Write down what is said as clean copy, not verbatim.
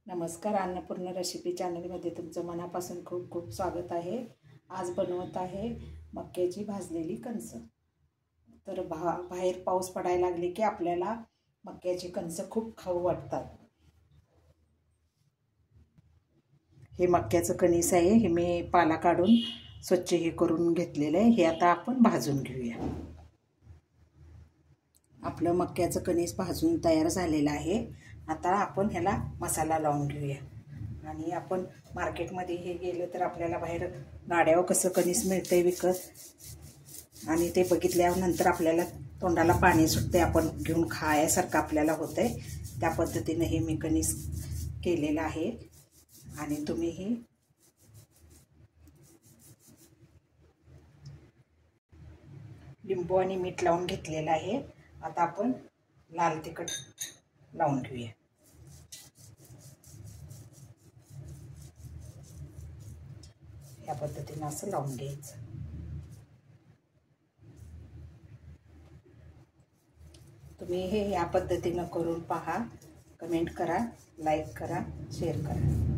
नमस्कार, अन्नपूर्ण रेसिपी चॅनलमध्ये तुमचं मनापासून खूप खूप स्वागत आहे। आज बनवत आहे मक्याची भाजलेली कणस। तर बाहेर पाऊस पडायला लागले की आपल्याला मक्याची कणस खूप खाऊ वाटतात। हे मक्याचं कणीस आहे, हे मी पाला काढून स्वच्छ हे करून घेतलेलं आहे। हे आता आपण भाजून घेऊया। आपलं मक्याचं कणीस भाजून तयार झालेलं आहे। आता आपण ह्याला मसाला लावून घेऊया। आणि आपण मार्केटमध्ये हे गेलं तर आपल्याला बाहेर गाड्यावर कसं कणीस मिळतंय विकत, आणि ते बघितल्यानंतर आपल्याला तोंडाला पाणी सुटते, आपण घेऊन खायासारखं आपल्याला होतंय। त्या पद्धतीने हे मी कणीस केलेलं आहे। आणि तुम्ही हे लिंबू आणि मीठ लावून घेतलेलं आहे। आता आपण लाल तिखट लावून घेऊया। या पद्धतीने असं लावून घ्यायचं। तुम्ही हे या पद्धतीने करून पहा, कमेंट करा, लाईक करा, शेअर करा।